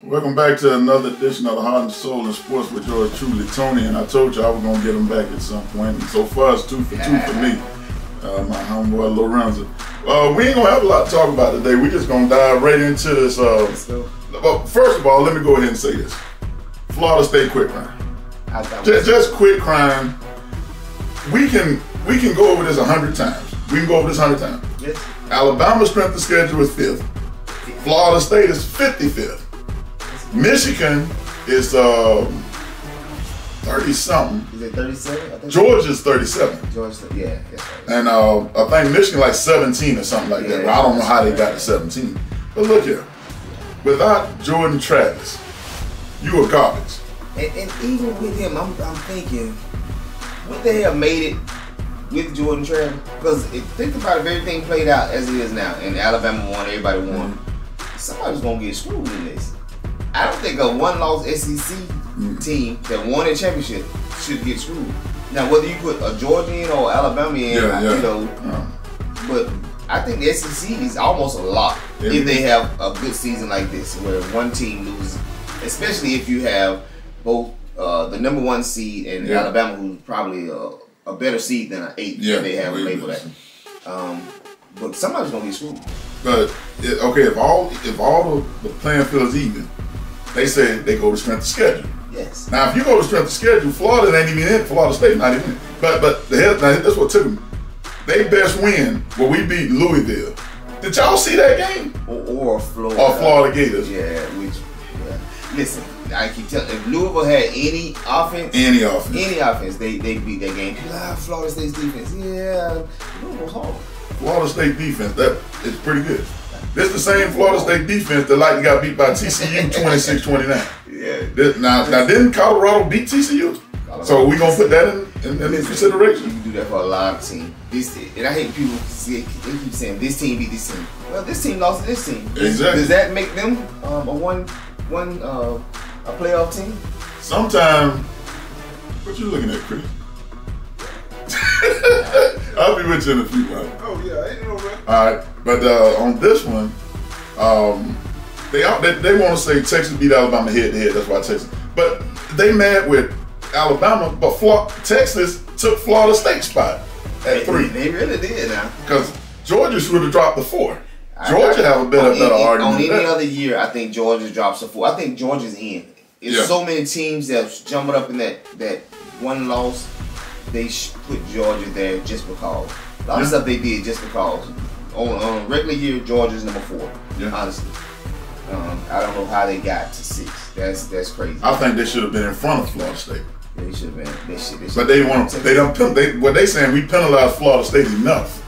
Welcome back to another edition of the Heart and Soul in Sports with yours truly, Tony. And I told you I was going to get him back at some point. And so far, it's 2 for 2 for me. My homeboy Lorenzo. We ain't going to have a lot to talk about today. We're just going to dive right into this. Well, first of all, let me go ahead and say this. Florida State quit crime. Just quit crime. We can go over this 100 times. We can go over this 100 times. Yes. Alabama's strength of schedule is 5th. Florida State is 55th. Michigan is 30-something. Is it 37? I think Georgia's 37. Georgia, yeah, that's right. And I think Michigan like 17 or something like that. But I don't know how they got to 17. But look here. Without Jordan Travis, you are garbage. And even with him, I'm thinking, would they have made it with Jordan Travis? Because think about it, if everything played out as it is now, and Alabama won, everybody won, somebody's going to get screwed in this. I don't think a one-loss SEC team that won a championship should get screwed. Now, whether you put a Georgia in or Alabama in, you know, but I think the SEC is almost a lock if they have a good season like this, where one team loses, especially if you have both the #1 seed and Alabama, who's probably a better seed than an 8 that they have labeled at. But somebody's gonna get screwed. But okay, if all the playing field is even, they say they go to strength of schedule. Yes. Now, if you go to strength of schedule, Florida ain't even in. Florida State not even in. But that's what took them. They best win when we beat Louisville. Did y'all see that game? Or Florida. Or Florida Gators. Yeah. Listen, I keep telling. If Louisville had any offense, they beat that game. Florida State's defense. Yeah, Louisville's horrible. Florida State defense, that is pretty good. This the same Florida State defense that like got beat by TCU 26-29. Yeah. Now didn't Colorado beat TCU? So we gonna put that in consideration. You can do that for a lot of teams. And I hate people they keep saying this team beat this team. Well, this team lost to this team. Exactly. Does that make them a playoff team? Sometimes. What you looking at, Chris? I'll be with you in a few minutes. Oh yeah, I know, man. All right, but on this one, they want to say Texas beat Alabama head to head. That's why Texas. But they mad with Alabama, but Texas took Florida State's spot at 3. They really did now. Because Georgia should have dropped the 4. Georgia have a better argument. On any other year, I think Georgia drops a 4. I think Georgia's in. There's so many teams that's jumping up in that one loss. They put Georgia there just because. A lot of stuff they did just because. On a regular year, Georgia's number 4. Yeah. Honestly, I don't know how they got to 6. That's crazy. I think they should have been in front of Florida State. They should have been. They should. But they want. They don't. What they saying? We penalized Florida State enough.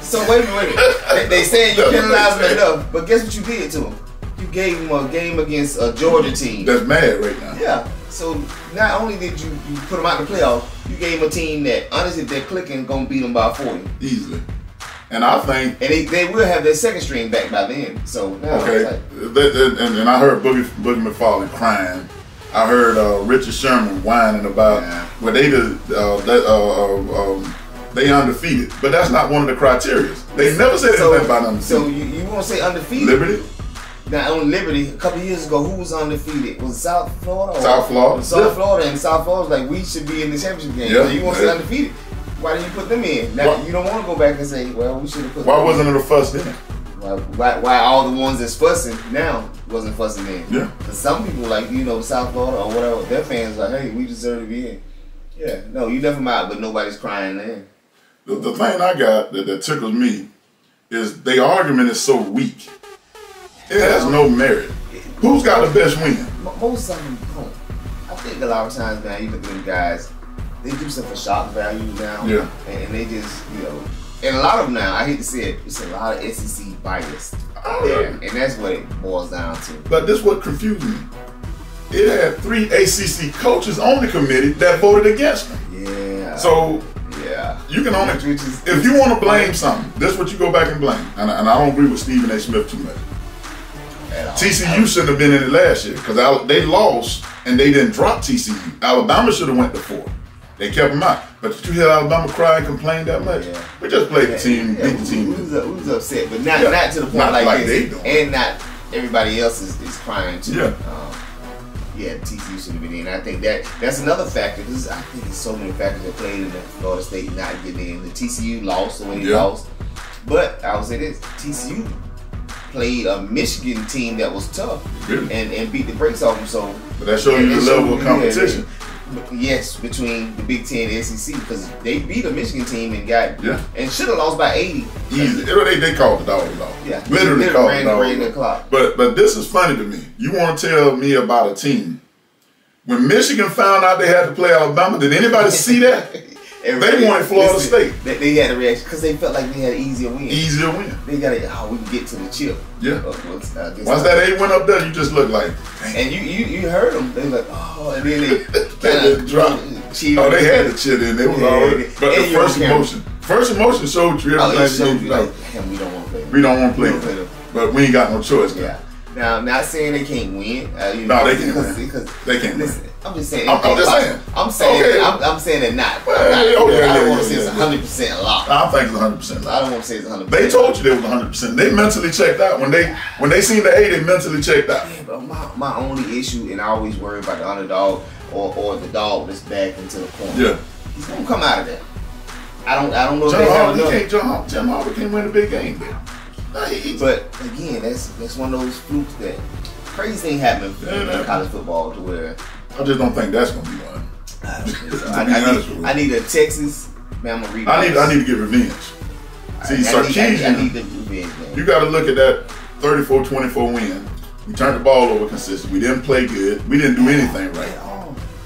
So wait a minute. they saying you penalized them enough, but guess what you did to them? You gave them a game against a Georgia team that's mad right now. Yeah. So not only did you put them out in the playoffs, you gave them a team that honestly, if they're clicking, gonna beat them by 40 easily. And I think, and they will have their second string back by then. So okay. And I heard Boogie McFarland crying. I heard Richard Sherman whining about what they did. They undefeated, but that's not one of the criteria. They never said anything about undefeated. So you want to say undefeated? Liberty. Now on Liberty, a couple of years ago, who was undefeated? Was it South Florida? South Florida. South Florida, and South Florida was like, we should be in the championship game. So you want to say undefeated? Why did you put them in? Now you don't want to go back and say, well, we should have put. Why wasn't it a fuss then? Why all the ones that's fussing now wasn't fussing then? Yeah. Because some people like South Florida or whatever, their fans like, hey, we deserve to be in. Yeah. No, you left them out, but nobody's crying then. The thing I got that tickles me is their argument is so weak. It has no merit. Who's got the best win? Most of them don't. I think a lot of times now, you look at them guys, they do stuff for shock value now. Yeah. And they just, and a lot of them now, I hate to say it, it's a lot of SEC bias. Yeah. And that's what it boils down to. But this is what confused me. It had 3 ACC coaches on the committee that voted against them. Yeah. So, you can only, if you want to blame something, this is what you go back and blame. And I don't agree with Stephen A. Smith too much. TCU shouldn't have been in it last year because they lost and they didn't drop TCU. Alabama should have went to 4. They kept them out. But did you hear Alabama cry and complain that much? Yeah. We just played the team, beat the team. We was upset, but not to the point like this. They doing. And not everybody else is crying too. Yeah. Yeah, TCU should have been in. I think that's another factor. Because I think there's so many factors that played in the Florida State not getting in. The TCU lost the way they lost. But I would say this: TCU played a Michigan team that was tough and beat the brakes off them. So, but that showed you the level of competition. Yes, between the Big Ten and SEC, because they beat a Michigan team and and should have lost by 80. Easy. They called the dog off. Yeah, literally called the dog off. But this is funny to me. You want to tell me about a team when Michigan found out they had to play Alabama? Did anybody see that? They wanted Florida State. They had a reaction because they felt like they had an easier win. Easier win. They got it. Oh, we can get to the chip. Yeah. Once that 8 went up there, you just look like. Dang. And you heard them. They like, oh, and then they just dropped. Oh, they had the chit in. They was already. But the first emotion showed you everything. It showed you like, damn, we don't want to play them. We don't want to play them. But we ain't got no choice. Yeah. Now, not saying they can't win. No, they can't win. Because they can't listen, win. I'm just saying. I'm just saying. I'm saying they're not. I don't want to say it's 100% locked. I think it's 100% locked. I don't want to say it's 100%. They told you they was 100%. They mentally checked out when they seen the 8. They mentally checked out. Yeah, but my only issue, and I always worry about the underdog or the dog that's back into the corner. Yeah, he's gonna come out of that. I don't know if they have enough. Jim Harbaugh can't win a big game. But again, that's one of those flukes that crazy thing happened in college football to where I just don't think that's gonna be one. I need a Texas. Man, I'm gonna read. I need to get revenge. See, Sarkisian. I need the revenge. Man. You got to look at that 34-24 win. We turned the ball over consistently. We didn't play good. We didn't do anything right.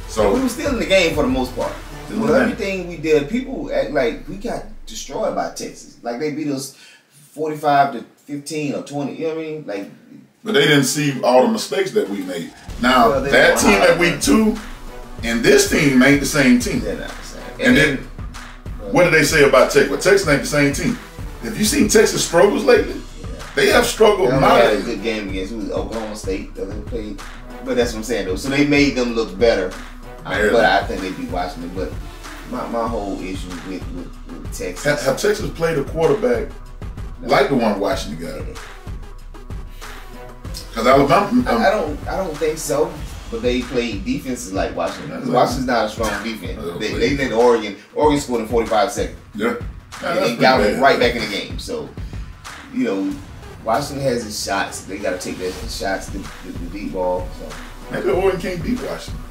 So we were still in the game for the most part. With everything we did, people act like we got destroyed by Texas. Like they beat us 45-15 or 20. You know what I mean? Like. But they didn't see all the mistakes that we made. Now, that team at week 2 and this team ain't the same team. They're not the same. And then, what did they say about Texas? Well, Texas ain't the same team. Have you seen Texas struggles lately? Yeah. They have struggled. They had a good game against Oklahoma State that they played. But that's what I'm saying, though. So they made them look better. But I think they beat Washington. But my whole issue with Texas. Have Texas played a quarterback like the one Washington got? Because Alabama, I don't think so. But they played defenses like Washington. Washington's not a strong defense. They did Oregon. Oregon scored in 45 seconds. Yeah. And got them right back in the game. So, you know, Washington has its shots. They got to take their shots, the deep ball. So maybe Oregon can't beat Washington.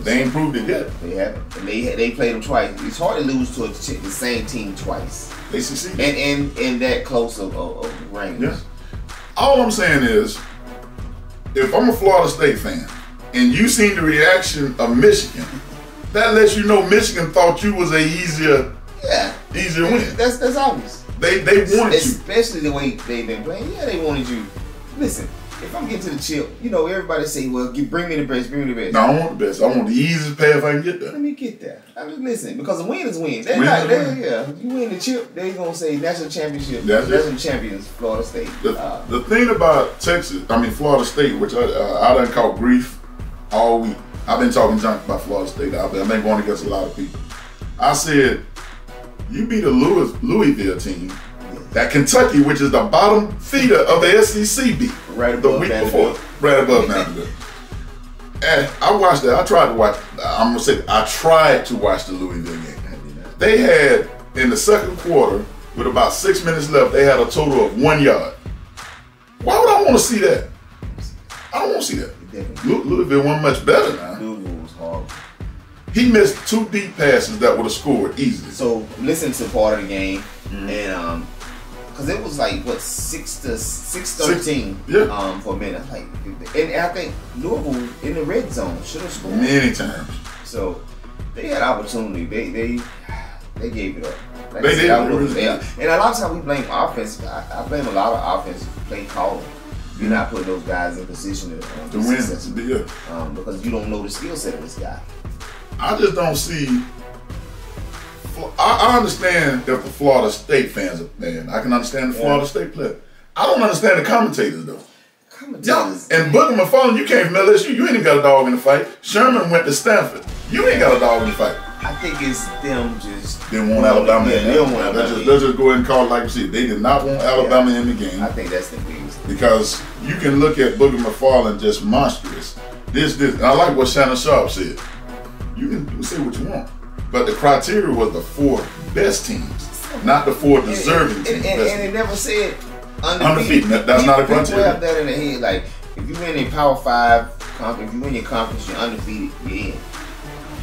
They ain't proved it yet. They haven't. And they played them twice. It's hard to lose to the same team twice. They succeeded. And that close of range. Yeah. All I'm saying is, if I'm a Florida State fan and you seen the reaction of Michigan, that lets you know Michigan thought you was a easier win. That's obvious. They wanted you. Especially the way they've been playing. Yeah, they wanted you. Listen, if I'm getting to the chip, you know, everybody say, well, bring me the best, bring me the best. No, I want the best. I want the easiest path I can get there. Let me get there. Listen, because the win is win. You win the chip, they're going to say national championship. National champions, Florida State. The thing about Florida State, which I done caught grief all week. I've been talking junk about Florida State. I've been going against a lot of people. I said, you beat a Louisville team that Kentucky, which is the bottom feeder of the SEC, beat the week before, right above Vanderbilt. And I watched that. I tried to watch the Louisville game. They had, in the second quarter, with about 6 minutes left, they had a total of 1 yard. Why would I want to see that? I don't want to see that. Louisville wasn't much better now. Louisville was horrible. He missed 2 deep passes that would have scored easily. So listen to part of the game, and because it was like 6-13 for a minute. And I think Louisville in the red zone should have scored many times. So they had opportunity. They gave it up. Like they did. And a lot of times we blame offense. I blame a lot of offense play calling. You're not putting those guys in position to win. Because you don't know the skill set of this guy. I just don't see. I understand if the Florida State fans are mad. I can understand the Florida State player. I don't understand the commentators though. And Booker McFarland, you came from LSU. You ain't even got a dog in the fight. Sherman went to Stanford. You ain't got a dog in the fight. I think it's them just didn't want Alabama. They don't want Alabama. Let's just go ahead and call it like we see. They did not want Alabama in the game. I think that's the biggest thing. because you can look at Booger McFarland just monstrous. This. And I like what Shannon Sharp said. You can say what you want, but the criteria was the 4 best teams, not the 4 deserving teams. And it never said undefeated. That's not a criteria. People have that in their head. Like, if you win a Power 5 conference, if you win your conference, you're undefeated, you're in.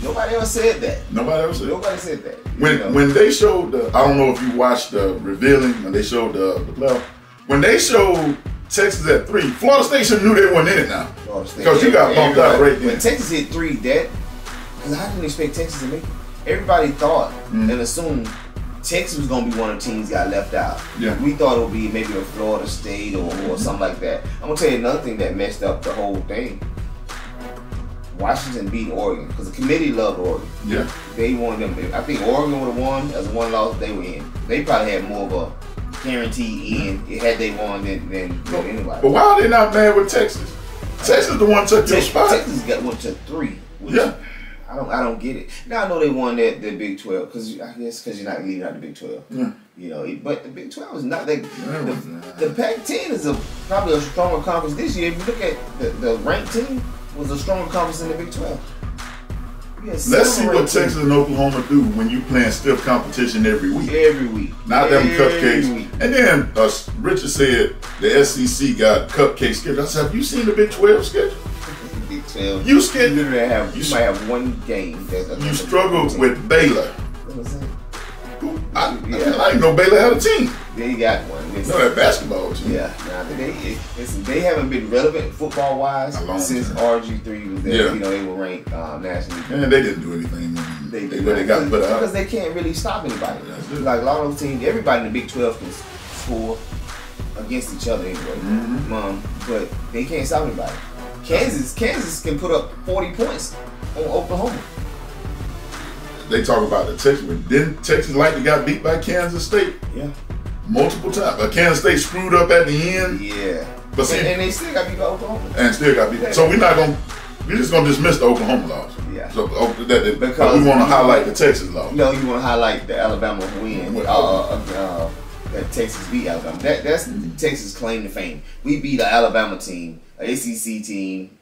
Nobody else said that. Nobody said that. When they showed I don't know if you watched the revealing when they showed the playoff. When they showed Texas at 3, Florida State knew they weren't in it now. Because you got bumped out right there. When Texas hit 3, because how can you expect Texas to make it? Everybody thought and assumed Texas was going to be one of the teams that got left out. Yeah. We thought it would be maybe a Florida State or something like that. I'm going to tell you another thing that messed up the whole thing. Washington beat Oregon because the committee loved Oregon. Yeah. They wanted them. I think Oregon would have won as one loss. They were in. They probably had more of a guarantee in had they won than anybody. But why are they not mad with Texas? Texas the one took your spot. Texas went to 3. Yeah. I don't get it. Now I know they won the Big 12 because I guess because you're not leaving out the Big 12. Yeah. You know, but the Big 12 is not that. The Pac-10 is probably a stronger conference this year. If you look at the ranked team, was a stronger conference in the Big 12. Let's see what Texas and Oklahoma do when you playing stiff competition every week. Every week. Not them cupcakes. Week. And then Richard said the SEC got cupcake schedule. I said, have you seen the Big 12 schedule? Big 12. You schedule. You might have one game. You struggled with Baylor. I didn't know Baylor had a team. They got one. No, that basketball team. Yeah. Nah, they haven't been relevant football wise since RG3 was there. Yeah. You know, they were ranked nationally. And they didn't do anything. They got put out. Because they can't really stop anybody. Like a lot of those teams, everybody in the Big 12 can score against each other anyway. But they can't stop anybody. Kansas can put up 40 points on Oklahoma. They talk about the Texas, but didn't Texas like they got beat by Kansas State? Yeah. Multiple times. But Kansas State screwed up at the end. Yeah. But see, and they still got beat by Oklahoma. And still got beat. So we're just gonna dismiss the Oklahoma loss. Yeah. So because we want to highlight the Texas loss. No, you want to highlight the Alabama win. That Texas beat Alabama. That's Texas' claim to fame. We beat an Alabama team, an ACC team,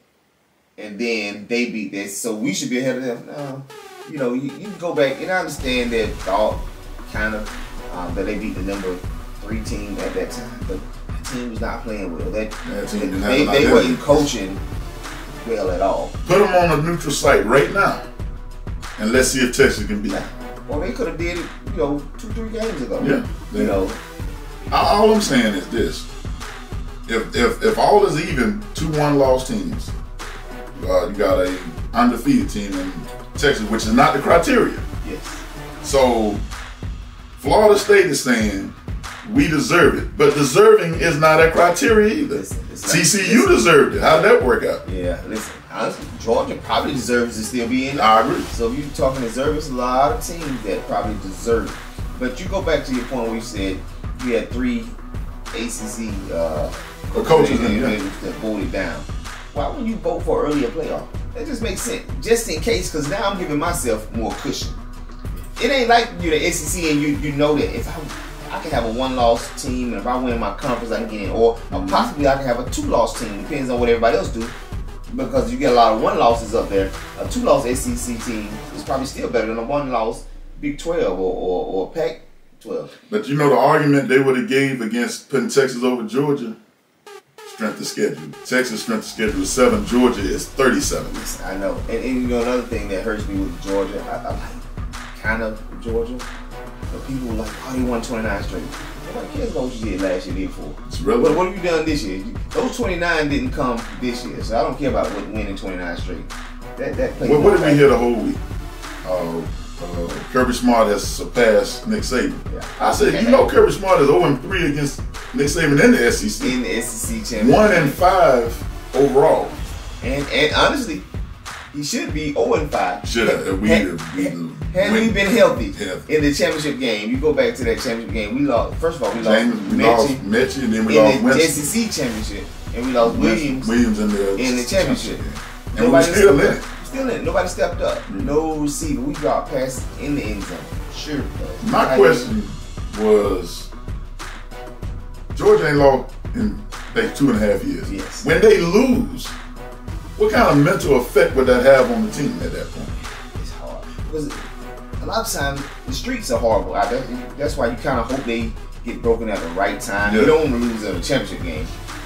and then they beat this. So we should be ahead of them. No. You know, you can go back, and I understand that thought, kind of, that they beat the number 3 team at that time, but the team was not playing well. They weren't coaching well at all. Put them on a neutral site right now, and let's see if Texas can beat them. Well, they could have did it, 2-3 games ago. Yeah. You know. All I'm saying is this: if all is even, 2 1-loss teams, you got a undefeated team in Texas, which is not the criteria. Yes. So Florida State is saying we deserve it, but deserving is not a criteria either. TCU deserved it. How did that work out? Yeah, listen. Honestly, Georgia probably deserves to still be in it. I agree. So if you're talking deserve, it's a lot of teams that probably deserve it. But you go back to your point where you said you had 3 ACC coaches that voted down. Why wouldn't you vote for earlier playoff? That just makes sense. Just in case, because now I'm giving myself more cushion. It ain't like you're the SEC and you know that if I can have a 1-loss team, and if I win my conference, I can get in. Or possibly I can have a 2-loss team. Depends on what everybody else do. Because you get a lot of 1-losses up there. A 2-loss SEC team is probably still better than a 1-loss Big 12 or Pac-12. But you know the argument they would have gave against putting Texas over Georgia? Strength of schedule. Texas strength of schedule is 7. Georgia is 37. I know. And another thing that hurts me with Georgia, I like kind of Georgia. But people were like, oh, they won 29 straight. Nobody cares about what you did last year, did for. It's relevant. What have you done this year? Those 29 didn't come this year, so I don't care about winning 29 straight. That plays. What did we hear the whole week? Kirby Smart has surpassed Nick Saban. Yeah. I said, Kirby Smart is 0-3 against Nick Saban in the SEC. In the SEC championship. 1-5 overall. And honestly, he should be 0-5. Should have. Had we been healthy in the championship game, you go back to that championship game, we lost. First of all, we lost Mechie, and then we lost Winston. In the SEC championship, and we lost Williams in the championship. And we were still in it. Still in it. Nobody stepped up. No receiver. We dropped passes in the end zone. Sure. My question was, Georgia ain't lost in They 2.5 years. Yes. When they lose, what kind of mental effect would that have on the team at that point? It's hard because a lot of times the streaks are horrible. That's why you kind of hope they get broken at the right time. You don't want to lose in a championship game,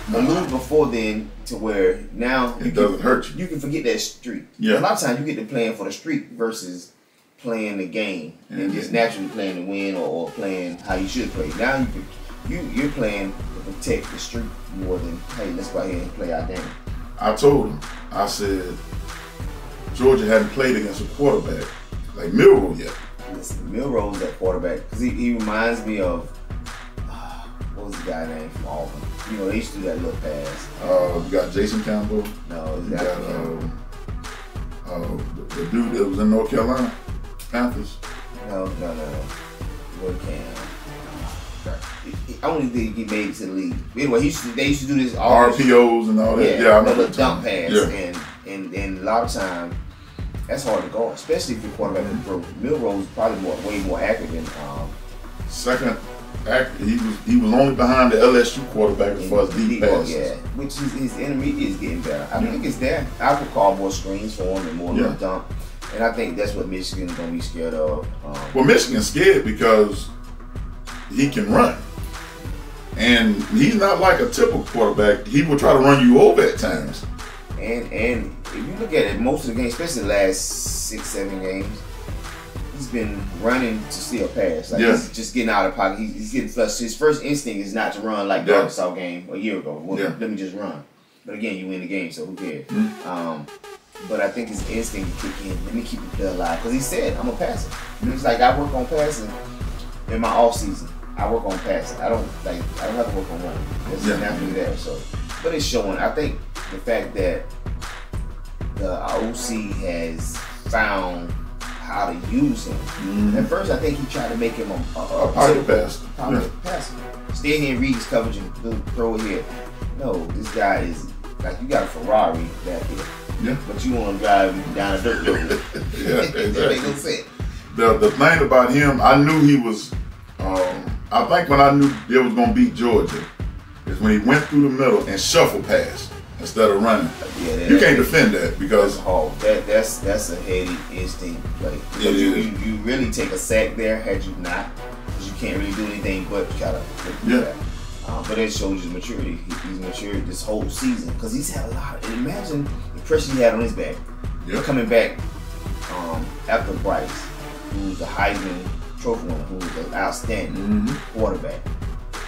but lose before then to where now it doesn't hurt you. You can forget that streak. Yeah. A lot of times you get to playing for the streak versus playing the game and just naturally playing to win or playing how you should play. Now you're playing to protect the streak more than, hey, let's go ahead and play our game. I told him, I said, Georgia hadn't played against a quarterback like Milroe yet. Listen, Milroe's that quarterback because he reminds me of what was the guy name from Auburn? You know, they used to do that little pass. You got Jason Campbell. No, you got the dude that was in North Carolina Panthers. No. What can? I don't think he made it to the league. Anyway, they used to do this all RPOs and all that. Yeah, I know the dump pass, and a lot of time that's hard to guard, especially if your quarterback is throw. Milroe is probably way more accurate than second. He was only behind the LSU quarterback as far as deep passes. Yeah, which his intermediate is getting better. I think it's there. I would call more screens for him and more little dump, and I think that's what Michigan's gonna be scared of. Well, Michigan's scared because he can run. And he's not like a typical quarterback. He will try to run you over at times. And if you look at it, most of the games, especially the last 6-7 games, he's been running to steal pass. Like he's just getting out of the pocket. He's getting flushed. His first instinct is not to run like the Arkansas game a year ago. Well, let me just run. But again, you win the game, so who cares? But I think his instinct to kick in. Let me keep the play alive. Because he said, I'm a passer. He's like, I work on passing in my off season. I work on passing. I don't have to work on running. It's naturally there. So, but it's showing. I think the fact that the OC has found how to use him. At first, I think he tried to make him a pocket passer. Stay here and read his coverage and throw it here. No, this guy is like, you got a Ferrari back here. Yeah. But you want to drive him down a dirt road. Exactly. That makes no sense. The thing about him, I knew he was. I think when I knew they was gonna beat Georgia, is when he went through the middle and shuffle pass instead of running. Yeah, you can't defend that because that's a heady instinct play. You really take a sack there had you not, because you can't really do anything but try to flip back. But it shows you maturity. He's matured this whole season because he's had a lot. And imagine the pressure he had on his back. Coming back after Bryce, who's a Heisman Trophy winner, who's an outstanding quarterback,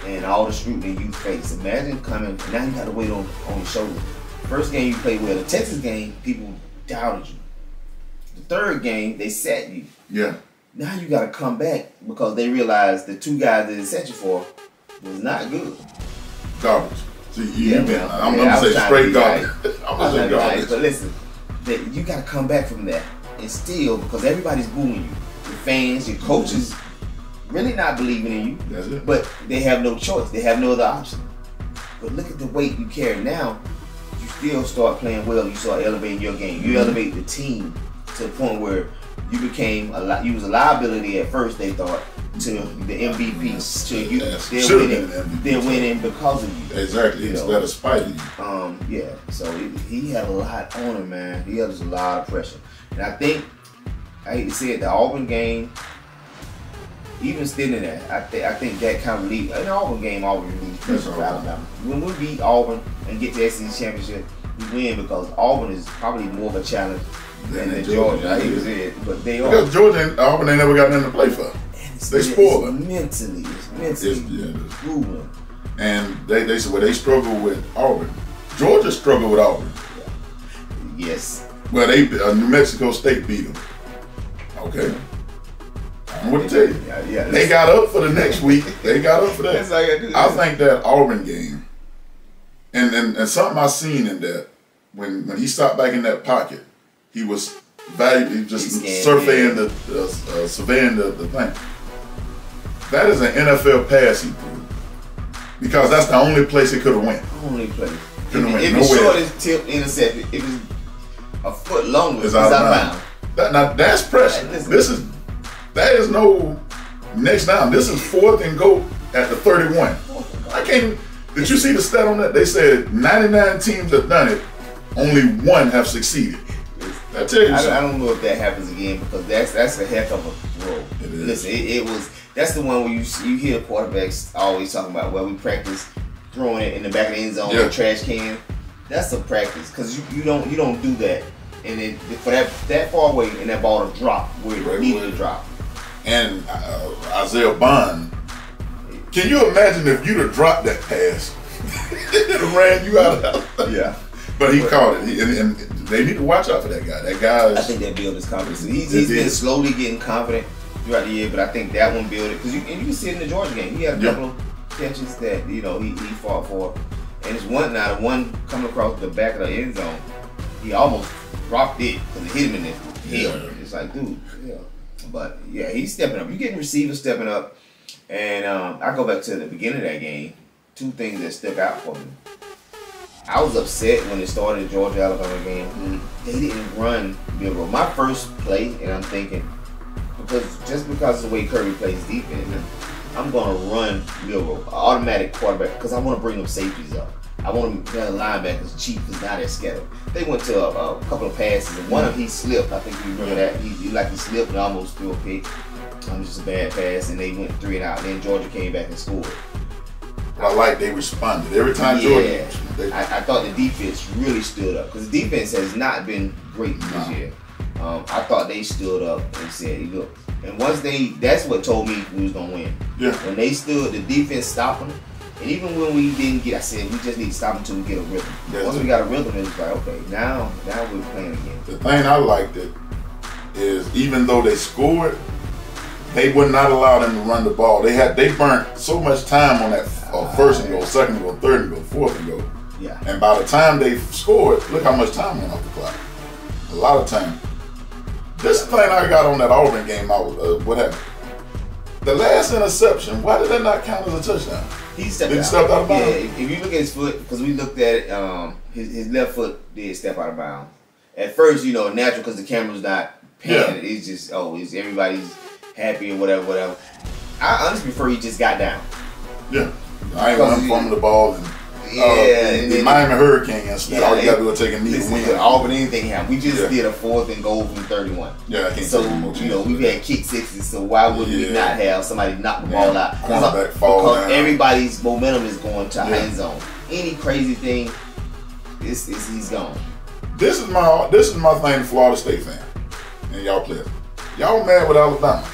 and all the scrutiny you face. Imagine coming, now you got to wait on your shoulders. First game you played well, the Texas game, people doubted you. The third game, they sat you. Yeah. Now you got to come back because they realized the two guys that they set you for was not good. Garbage. See, I'm gonna say straight garbage. I'm gonna say garbage. But listen, you got to come back from that and still, because everybody's booing you. Your fans, your coaches, really not believing in you. That's it. But they have no choice. They have no other option. But look at the weight you carry now. You still start playing well. You start elevating your game. You elevate the team to the point where you became you was a liability at first. They thought to the MVP. To you, they're winning because of you. Exactly. Instead of spiting you. Yeah. So he had a lot on him, man. He had a lot of pressure, and I think. I hate to say it, the Auburn game, even still in that, I think that kind of relieved. In the Auburn game, Auburn relieved pressure for Alabama. When we beat Auburn and get to the SEC championship, we win because Auburn is probably more of a challenge than Georgia. I hate to say it, but they are. Because Georgia and Auburn, they never got nothing to play for. They spoil it. It's mentally moving. And they struggle with Auburn. Georgia struggled with Auburn. Yes. Well, New Mexico State beat them. Okay. I'm going to tell you. They got up for the next week. They got up for that. That's all you gotta do. I think that Auburn game, and something I seen in that, when he stopped back in that pocket, he was surveying the thing. That is an NFL pass he threw. Because that's the only place he could have went. Only place. If it's short as tip intercepted, if it's a foot longer, it's out of bounds. Now that's pressure. That is no next down. This is 4th and go at the 31. Did you see the stat on that? They said 99 teams have done it, only one have succeeded. I tell you something. I don't know if that happens again because that's a heck of a throw. Listen, it was. That's the one where you hear quarterbacks always talking about, well, we practice throwing it in the back of the end zone, the trash can. That's a practice because you don't do that, and then for that far away and that ball to drop where it needed to drop. And Isaiah Bond, can you imagine if you'd have dropped that pass? It ran you out of the house. Yeah. But he caught it, and they need to watch out for that guy. That guy. I think that built his confidence. He's been slowly getting confident throughout the year, but I think that one built it because you can see it in the Georgia game. He had a couple of catches that he fought for, and it's one coming across the back of the end zone. He almost dropped it because it hit him in the heel. It's like, dude, But yeah, he's stepping up. You're getting receivers stepping up, and I go back to the beginning of that game. Two things that stuck out for me. I was upset when it started the Georgia-Alabama game. They didn't run Bill Rowe. My first play, and I'm thinking, because of the way Kirby plays defense, I'm going to run Bill Rowe, automatic quarterback, because I want to bring them safeties up. I want to the linebackers cheap because now they're scattered. They went to a couple of passes, and one of them he slipped. I think you remember that. He slipped and almost threw a pick. Just a bad pass, and they went 3 and out. And then Georgia came back and scored. I like they responded every time Georgia. I thought the defense really stood up because the defense has not been great this year. I thought they stood up and said, "Look," and that's what told me we was gonna win. Yeah. When they stood, the defense stopped them, and even when we didn't get, I said we just need to stop until we get a rhythm. Once we got a rhythm, it's like okay, now we're playing again. The thing I liked is even though they scored, they would not allow them to run the ball. They burnt so much time on that first and goal, second and goal, third and goal, fourth and goal. Yeah. And by the time they scored, look how much time went off the clock. A lot of time. This thing I got on that Auburn game, what happened? The last interception, why did that not count as a touchdown? He stepped out of bounds. Yeah, if you look at his foot, because we looked at it, his left foot did step out of bounds. At first, natural because the camera's not panning. Yeah. It's just, it's everybody's happy or whatever. I honestly prefer he just got down. Yeah. I ain't gonna fumble the ball. The Miami Hurricane incident. All you gotta do is take a knee and win. Auburn, anything happened. We just did a 4th and goal from 31. Yeah, I can't. So we've had kick sixes. So why would we not have somebody knock the ball out? Cornerback fall down. Everybody's momentum is going to end zone. Any crazy thing, he's gone. This is my thing, Florida State fan, and y'all players. Y'all mad with Alabama.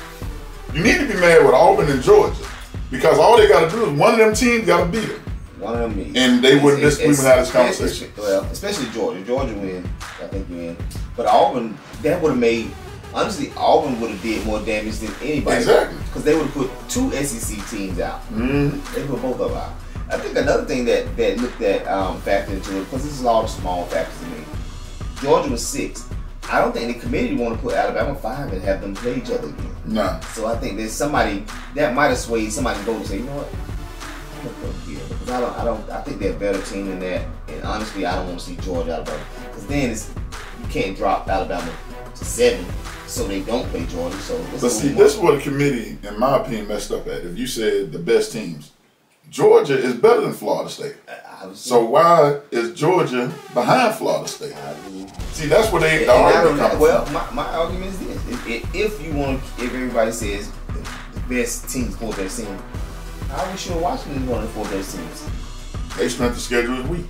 You need to be mad with Auburn and Georgia because all they got to do is one of them teams got to beat them. One of them. And they wouldn't have this conversation. Well, especially Georgia. Georgia win. I think you win. But Auburn, that would have made. Honestly, Auburn would have did more damage than anybody. Exactly. Because they would have put 2 SEC teams out. Mm-hmm. They put both of them out. I think another thing that looked at factored into it, because this is all the small factors to me. Georgia was 6. I don't think the committee want to put Alabama 5 and have them play each other again. No. So I think there's somebody that might have swayed somebody to go and say, you know what, I'm gonna put them here because I think they're a better team than that. And honestly, I don't want to see Georgia Alabama because then you can't drop Alabama to 7 so they don't play Georgia. So this is what the committee, in my opinion, messed up at. If you said the best teams, Georgia is better than Florida State. So why is Georgia behind Florida State? See, that's what they are. Well, my argument is this: if everybody says the best teams, 4 best teams, how are we sure Washington is one of the 4 best teams? They spent the schedule this week.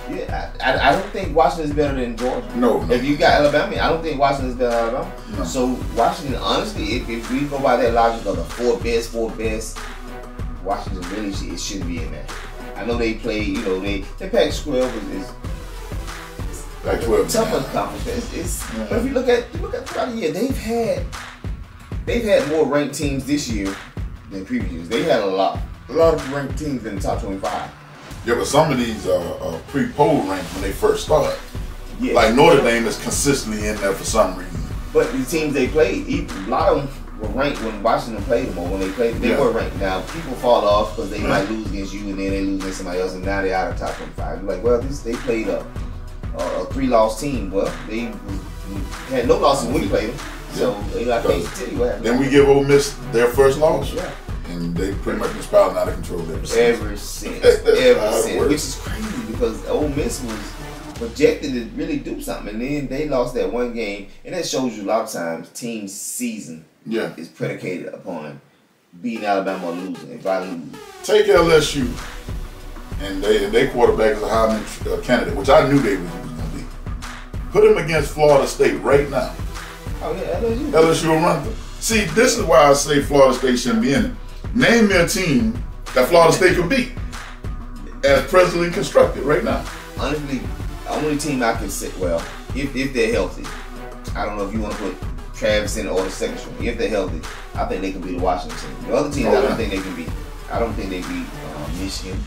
Yeah, I don't think Washington is better than Georgia. No. If you got Alabama, I don't think Washington is better than Alabama. No. So Washington, honestly, if we go by that logic of the 4 best, Washington really shouldn't be in there. I know they play, they Pac-12 is tougher conference. But if you look at throughout the year, they've had more ranked teams this year than previous years. They had a lot of ranked teams in the top 25. Yeah, but some of these are pre-poll ranked when they first started. Yeah. Like Notre Dame is consistently in there for some reason. But the teams they played, a lot of them were ranked when Washington played them, or when they played, they were ranked. Now people fall off because they might lose against you, and then they lose against somebody else, and now they're out of top 25. You're like, well, they played a 3-loss team. Well, they had no losses when we played them, so I can't tell you what happened. Then we give Ole Miss their first loss. Yeah. and they pretty much been spiraling out of control ever since. Ever since, which is crazy because Ole Miss was projected to really do something, and then they lost that one game, and that shows you a lot of times teams' season is predicated upon beating Alabama or losing. If I lose, take LSU, and their quarterback is a Heisman candidate, which I knew they was going to be. Put him against Florida State right now. Oh yeah, LSU. LSU will run them. See, this is why I say Florida State shouldn't be in it. Name me a team that Florida State could beat as presently constructed right now. Honestly, the only team I can say, well, if they're healthy, I don't know if you want to put Travis in or the second string. If they're healthy, I think they can beat the Washington team. The other teams, I don't think they can beat. I don't think they beat Michigan,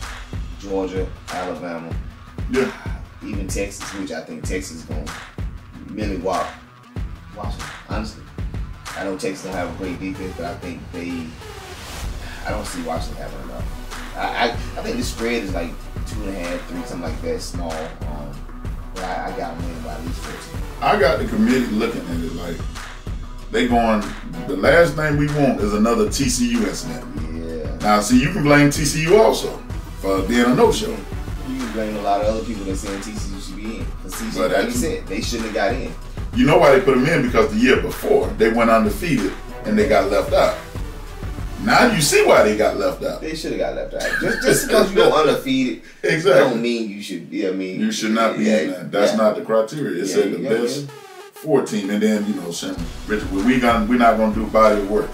Georgia, Alabama, even Texas, which I think Texas is going to really wallop Washington. Honestly, I know Texas don't have a great defense, but I think I don't see Washington having enough. I think the spread is like 2.5, 3, something like that, small. But I got them winning by at least 14. I got the committee looking at it like they going. The last thing we want is another TCU incident. Yeah. Now, see, you can blame TCU also for being a no-show. You can blame a lot of other people that saying TCU should be in. Because TCU, like you said, they shouldn't have got in. You know why they put them in? Because the year before they went undefeated and they got left out. Now you see why they got left out. They should have got left out. Just because you go undefeated, exactly, don't mean you should. You should not be in that. That's not the criteria. It said the best 14, and then Richard, we're not gonna do body of work.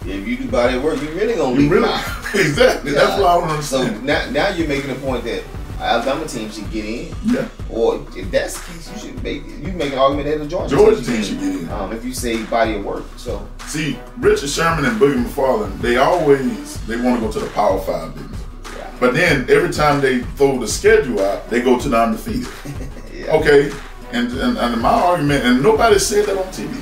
If you do body of work, you really gonna leave out. Exactly. Yeah. That's what I don't understand. So now you're making a point that Alabama team should get in. Yeah. Or if that's the case, you make an argument that the Georgia team should get in. If you say body of work. So see, Richard Sherman and Boogie McFarland, they want to go to the Power 5 business. Yeah. But then every time they throw the schedule out, they go to the undefeated. Okay. And my argument, and nobody said that on TV.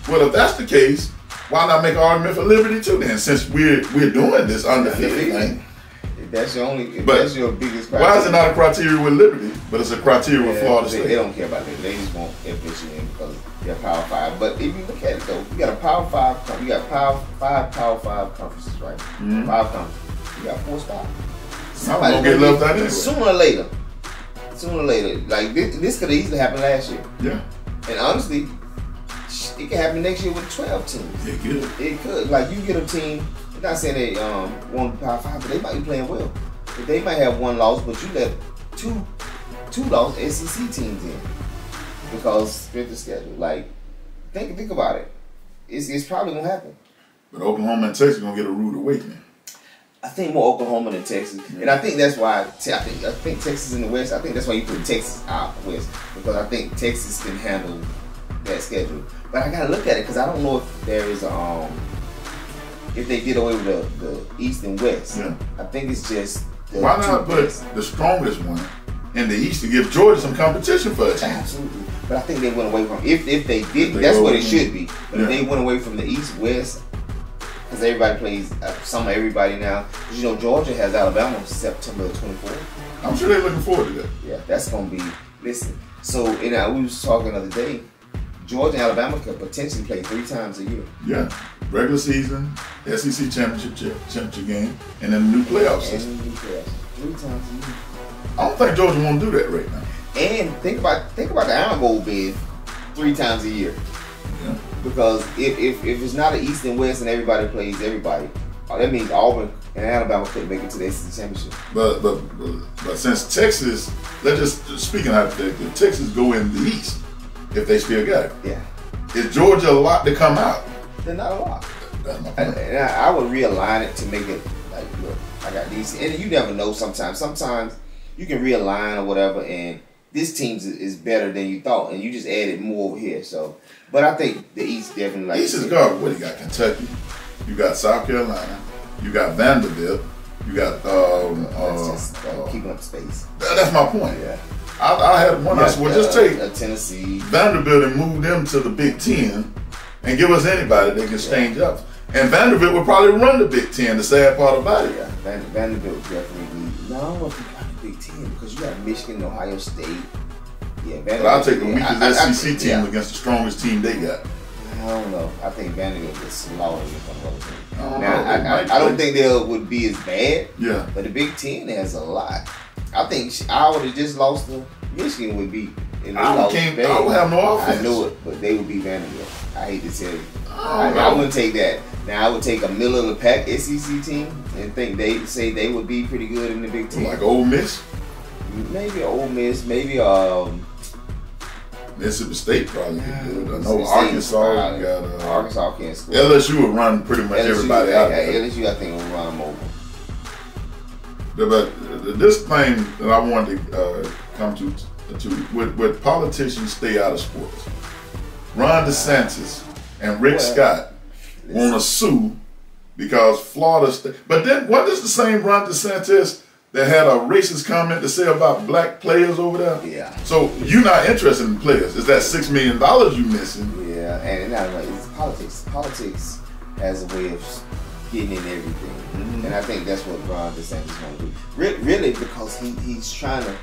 Well, if that's the case, why not make an argument for Liberty too then? Since we're doing this undefeated thing. That's your that's your biggest criteria. Why is it not a criteria with Liberty, but it's a criteria with Florida State? They don't care about that. They just want FSU in because they're Power 5. But if you look at it though, you got a Power 5. You got five Power 5 conferences, right? 5 conferences. You got 4 spots. Somebody's gonna get left out anyway. Sooner or later, like this could have easily happened last year. Yeah. And honestly, it could happen next year with 12 teams. It could. It could. Like you get a team. I'm not saying they won Power 5, but they might be playing well. But they might have 1 loss, but you let two lost SEC teams in because strength of schedule. Like think about it. It's probably gonna happen. But Oklahoma and Texas gonna get a rude awakening. I think more Oklahoma than Texas, and I think that's why I think Texas in the West. I think that's why you put Texas out West because I think Texas can handle that schedule. But I gotta look at it because I don't know if there is if they get away with the East and West. Yeah. I think it's just why not put the strongest one in the East to give Georgia some competition for it? Absolutely. But I think they went away from if they did, that's what it should be. But if they went away from the East West. Because everybody plays everybody now. Because Georgia has Alabama on September 24th. I'm sure they're looking forward to that. Yeah, that's gonna be. Listen, so we was talking the other day. Georgia and Alabama could potentially play 3 times a year. Yeah, regular season, SEC championship game, and then a new playoff system. 3 times a year. I don't think Georgia won't do that right now. And think about the Iron Bowl bid 3 times a year. Yeah. Because if it's not an East and West and everybody plays everybody, that means Auburn and Alabama couldn't make it to the SEC championship. But since Texas, speaking hypothetically, Texas go in the East if they still got it. Yeah. Is Georgia a lot to come out? They're not a lot. That's my point. And I would realign it to make it like, look, I got these, and you never know. Sometimes you can realign or whatever, and this team is better than you thought, and you just added more over here. So, but I think the East definitely like. East is garbage. What you got? Kentucky, you got South Carolina, you got Vanderbilt, you got that's just keeping up space. That's my point. Yeah. I had one. I said, well, just take Tennessee, Vanderbilt, and move them to the Big Ten, and give us anybody that can change up. And Vanderbilt would probably run the Big Ten. The sad part about it. Yeah, Vanderbilt definitely. No, I don't know if you got the Big Ten because you got Michigan, Ohio State. Yeah, but I'll take the weakest SEC team against the strongest team they got. I don't know. I think Vanderbilt is slaughtered from other teams. Now, I don't think they would be as bad. Yeah. But the Big Ten has a lot. I think I would have just lost to Michigan would be. I would have no offense. I know it, but they would be Vanderbilt. I hate to tell you. I wouldn't take that. Now I would take a middle of the pack SEC team and think they say they would be pretty good in the Big Ten. Like Ole Miss? Maybe Ole Miss. Maybe Mississippi State probably could do it. I know Arkansas. You got Arkansas can't score. LSU would run pretty much everybody out there. LSU, I think, will run them over. But this thing that I wanted to come to would politicians stay out of sports? Ron DeSantis and Rick Scott want to sue because Florida State. But then, what is the same Ron DeSantis that had a racist comment to say about black players over there? Yeah. So you're not interested in players? Is that $6 million you missing? Yeah, and it's politics. Politics has a way of getting in everything, and I think that's what Ron DeSantis want to do. Really, because he's trying to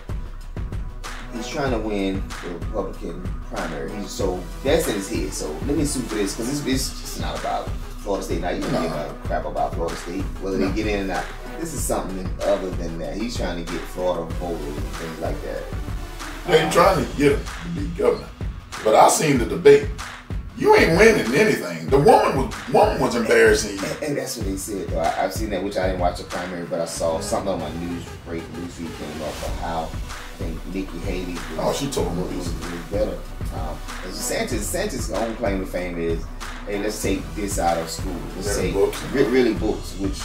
win the Republican primary. So that's in his head. So let me sue for this because it's just not about Florida State. Now you don't give a crap about Florida State whether they get in or not. This is something other than that. He's trying to get Florida voters and things like that. Yeah, he's trying to get him to be governor. But I seen the debate. You ain't winning anything. The woman was embarrassing you. And that's what they said. Though. I've seen that, which I didn't watch the primary, but I saw something on my news feed came up of how I think Nikki Haley she told me was better. DeSantis' own claim to fame is, hey, let's take this out of school. Let's say really books, which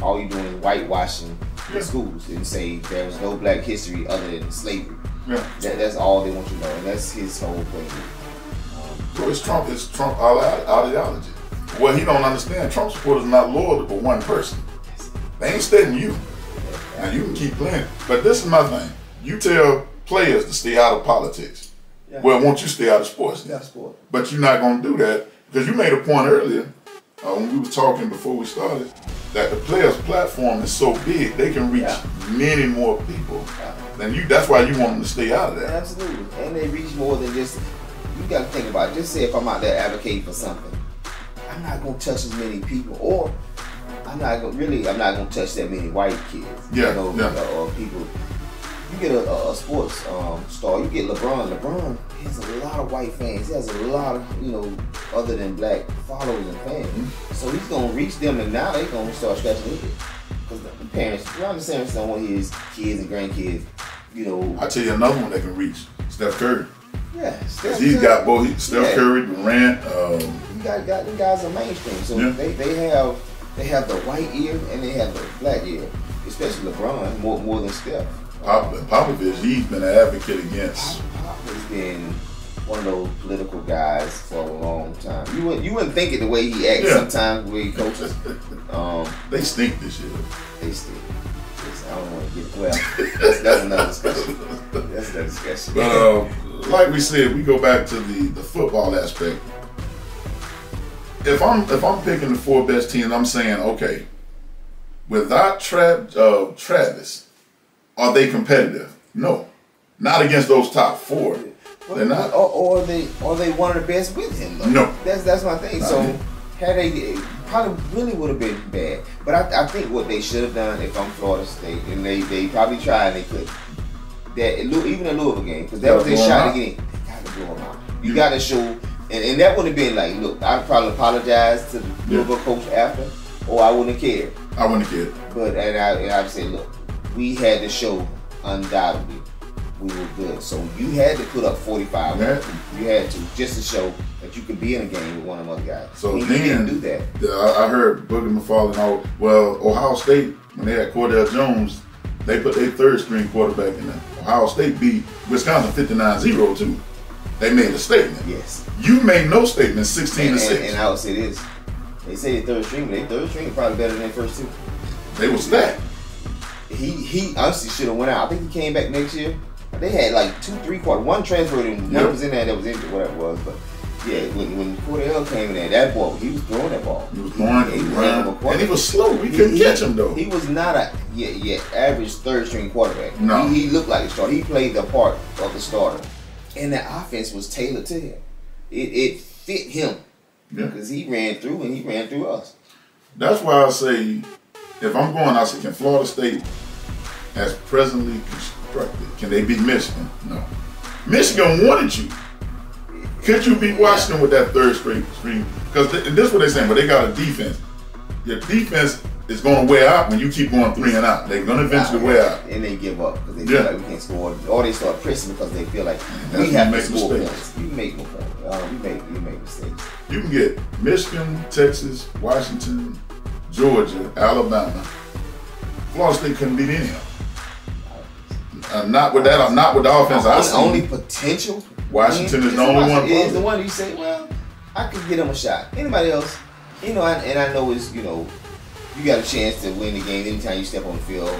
all you're doing is whitewashing the schools and say there was no black history other than slavery. Yeah. That's all they want you to know, and that's his whole thing. So it's Trump ideology. What he don't understand, Trump supporters are not loyal to one person. They ain't studying you. Now you can keep playing. But this is my thing. You tell players to stay out of politics. Yeah. Well, won't you stay out of sports? Yeah, sport. But you're not going to do that because you made a point earlier when we were talking before we started that the players' platform is so big they can reach many more people than you. That's why you want them to stay out of that. Absolutely, and they reach more than just. You got to think about it. Just say if I'm out there advocating for something, I'm not going to touch as many people, or I'm not going to touch that many white kids. Or people. You get a sports star. You get LeBron. LeBron has a lot of white fans. He has a lot of other than black followers and fans. Mm-hmm. So he's going to reach them, and now they're going to start scratching their head because the parents, Ron DeSantis don't want his kids and grandkids. I tell you another one that can reach Steph Curry. Yeah, he's got both Steph Curry, Durant. You got them guys are mainstream, so they have the white ear and they have the black ear, especially LeBron more than Steph. Popovich, he's been an advocate against. Pop has been one of those political guys for a long time. You wouldn't think it the way he acts sometimes, the way he coaches. They stink this year. They stink. I don't want to get that's another discussion. That's another discussion. But like we said, we go back to the football aspect. If I'm picking the 4 best teams, I'm saying, okay, without Travis, are they competitive? No, not against those top 4. They're not. Or are they one of the best with him? Though? No, that's my thing. So had they probably really would have been bad. But I think what they should have done if I'm Florida State, and they probably tried and they couldn't. That even a Louisville game, because that was their shot again. They got to blow them out. You got to show, and that would have been like, look, I'd probably apologize to the Louisville coach after, or I wouldn't have cared. I wouldn't have cared. But I'd say, look, we had to show undoubtedly we were good. So you had to put up 45. You had to, just to show that you could be in a game with one of them other guys. So you didn't do that. I heard Boogie McFarland. Well, Ohio State, when they had Cordell Jones, they put their 3rd string quarterback in there. Ohio State beat Wisconsin 59-0 too. They made a statement. Yes. You made no statement 16-6. And I would say this. They say their 3rd string, but their 3rd string is probably better than their first 2. They were stacked. He honestly should have went out. I think he came back next year. They had like 2-3 quarters. One transferred and one was in there that was injured, whatever it was. But yeah, when Cordell came in there, that ball, he was throwing that ball. He was throwing it. And he was slow. We couldn't catch him though. He was not a average 3rd string quarterback. No. He looked like a starter. He played the part of the starter. And the offense was tailored to him. it fit him. Yeah. Because he ran through and he ran through us. That's why I say, if I'm going, I say, can Florida State, as presently constructed, can they beat Michigan? No. Michigan wanted you. Could you beat Washington with that third straight string? Because this is what they're saying, but they got a defense. Your defense is going to wear out when you keep going 3 and out. They're going to eventually wear out. And they give up because they feel like we can't score. Or they start pressing because they feel like we have to score points. You make no point. You make mistakes. You can get Michigan, Texas, Washington, Georgia, Alabama. Florida State couldn't beat any of them. Not with that. Not with the offense I see. Only potential. Washington is the only one. Is the one you say, well, I could get them a shot. Anybody else, and I know it's, you got a chance to win the game anytime you step on the field.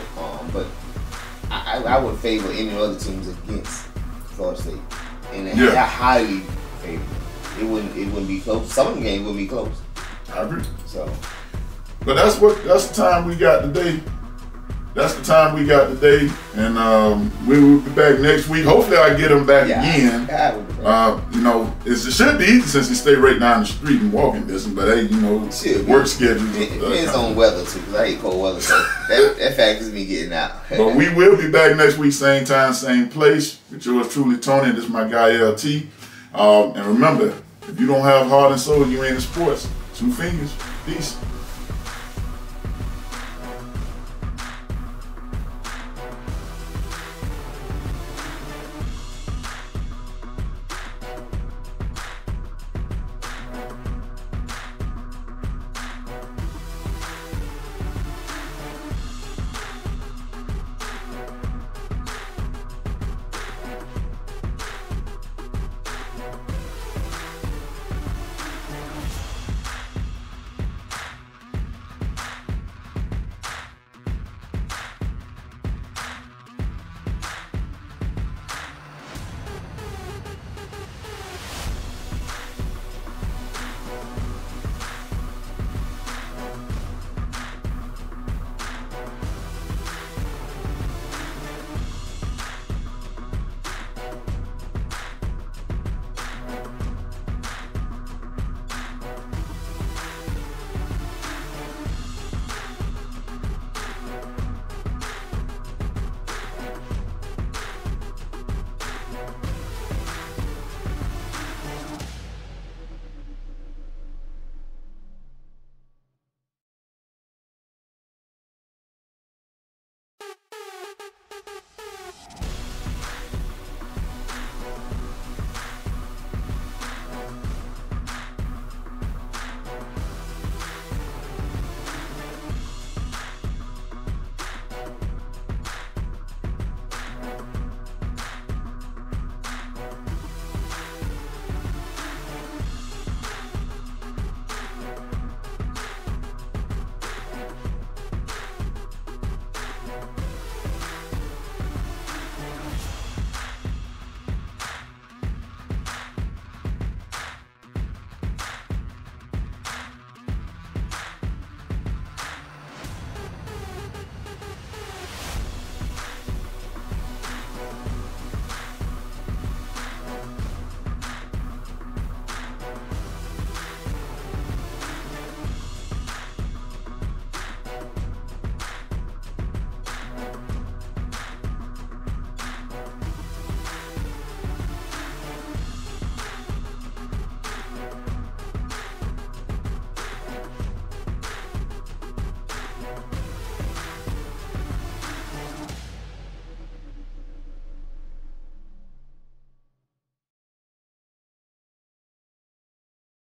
But I would favor any other teams against Florida State, and I highly favor it. It wouldn't be close. Some of the games wouldn't be close. I agree. So, but that's the time we got today. That's the time we got today, and we will be back next week. Hopefully, I get him back again. It should be easy since he stay right down the street and walking distance. But hey, work schedules. It depends on weather too, because I hate cold weather, so that factors me getting out. But we will be back next week, same time, same place. With yours truly, Tony. And this is my guy LT. And remember, if you don't have heart and soul, you ain't in sports. 2 fingers. Peace.